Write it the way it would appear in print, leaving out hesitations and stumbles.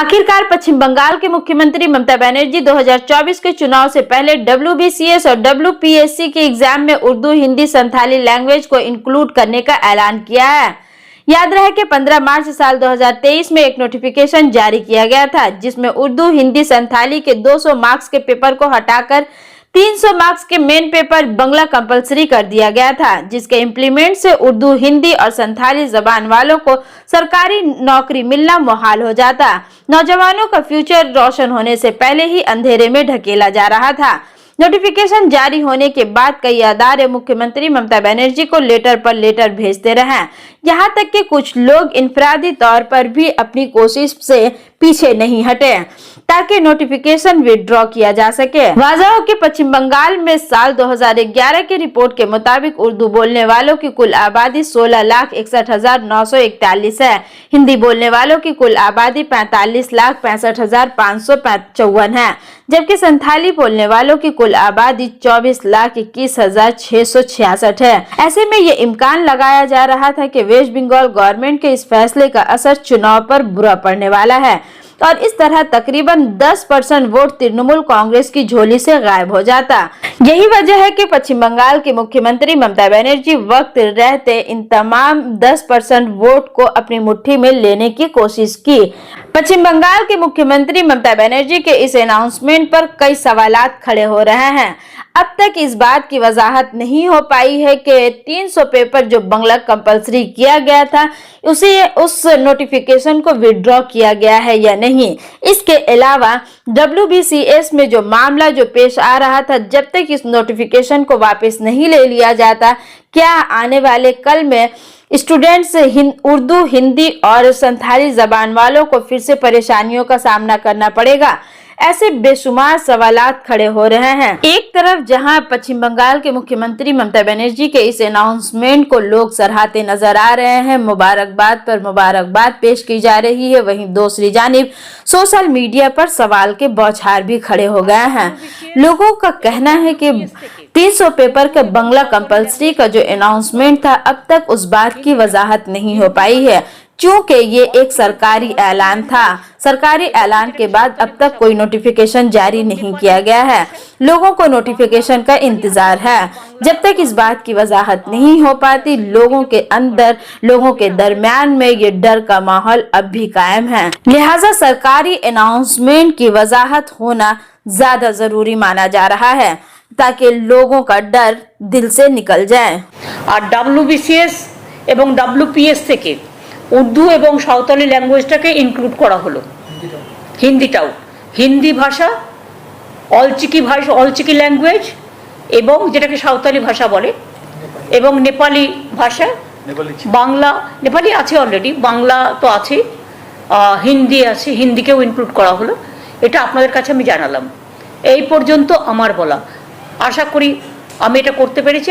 आखिरकार पश्चिम बंगाल के मुख्यमंत्री ममता बनर्जी 2024 के चुनाव से पहले WBCS और WPSC के एग्जाम में उर्दू, हिंदी, संथाली लैंग्वेज को इंक्लूड करने का ऐलान किया है। याद रहे कि 15 मार्च साल 2023 में एक नोटिफिकेशन जारी किया गया था, जिसमें उर्दू, हिंदी, संथाली के 200 मार्क्स के पेपर को हटाकर 300 मार्क्स के मेन पेपर बंगला कंपलसरी कर दिया गया था, जिसके इम्प्लीमेंट से उर्दू, हिंदी और संथाली जबान वालों को सरकारी नौकरी मिलना मुहाल हो जाता। नौजवानों का फ्यूचर रोशन होने से पहले ही अंधेरे में ढकेला जा रहा था। नोटिफिकेशन जारी होने के बाद कई अदारे मुख्यमंत्री ममता बनर्जी को लेटर पर लेटर भेजते रहे, यहाँ तक कि कुछ लोग इनफरादी तौर पर भी अपनी कोशिश से पीछे नहीं हटे ताकि नोटिफिकेशन विड्रॉ किया जा सके। वाज़ह हो कि पश्चिम बंगाल में साल 2011 की रिपोर्ट के मुताबिक उर्दू बोलने वालों की कुल आबादी 16,61,941 है। हिंदी बोलने वालों की कुल आबादी 45,65,554 है, जबकि संथाली बोलने वालों की कुल आबादी 24,21,666 है। ऐसे में ये इम्कान लगाया जा रहा था कि वेस्ट बंगाल गवर्नमेंट के इस फैसले का असर चुनाव पर बुरा पड़ने वाला है और इस तरह तकरीबन 10% वोट तृणमूल कांग्रेस की झोली से गायब हो जाता। यही वजह है कि पश्चिम बंगाल की मुख्यमंत्री ममता बनर्जी वक्त रहते इन तमाम 10% वोट को अपनी मुट्ठी में लेने की कोशिश की। पश्चिम बंगाल के मुख्यमंत्री ममता बनर्जी के इस अनाउंसमेंट पर कई सवालात खड़े हो रहे हैं। अब तक इस बात की वजाहत नहीं हो पाई है कि 300 पेपर जो बंगला कंपलसरी किया गया था उस नोटिफिकेशन को विड्रॉ किया गया है या नहीं। इसके अलावा WBCS में जो मामला जो पेश आ रहा था, जब तक इस नोटिफिकेशन को वापस नहीं ले लिया जाता, क्या आने वाले कल में स्टूडेंट्स उर्दू, हिंदी और संथाली जबान वालों को फिर से परेशानियों का सामना करना पड़ेगा। ऐसे बेशुमार सवालात खड़े हो रहे हैं। एक तरफ जहां पश्चिम बंगाल के मुख्यमंत्री ममता बनर्जी के इस अनाउंसमेंट को लोग सराहते नजर आ रहे हैं, मुबारकबाद पर मुबारकबाद पेश की जा रही है, वहीं दूसरी जानिब सोशल मीडिया पर सवाल के बौछार भी खड़े हो गए हैं। लोगों का कहना है कि 300 पेपर के बंगला कंपलसरी का जो अनाउंसमेंट था, अब तक उस बात की वजाहत नहीं हो पाई है, क्योंकि ये एक सरकारी ऐलान था। सरकारी ऐलान के बाद अब तक कोई नोटिफिकेशन जारी नहीं किया गया है। लोगों को नोटिफिकेशन का इंतजार है। जब तक इस बात की वजाहत नहीं हो पाती, लोगों के दरमियान में ये डर का माहौल अब भी कायम है। लिहाजा सरकारी अनाउंसमेंट की वजाहत होना ज्यादा जरूरी माना जा रहा है ताकि लोगों का डर दिल से निकल जाए। और WBCS এবং WPS থেকে উর্দু এবং সাঁওতালি ল্যাঙ্গুয়েজটাকে ইনক্লুড করা হলো, হিন্দিটাও, হিন্দি ভাষা অলচিকি ল্যাঙ্গুয়েজ এবং যেটাকে সাঁওতালি ভাষা বলে, এবং নেপালি ভাষা, বাংলা, নেপালি আছে অলরেডি, বাংলা তো আছে, হিন্দি আছে, হিন্দিকেও ইনক্লুড করা হলো। এটা আপনাদের কাছে আমি জানালাম। এই পর্যন্ত আমার বলা। আশা করি আমি এটা করতে পেরেছি।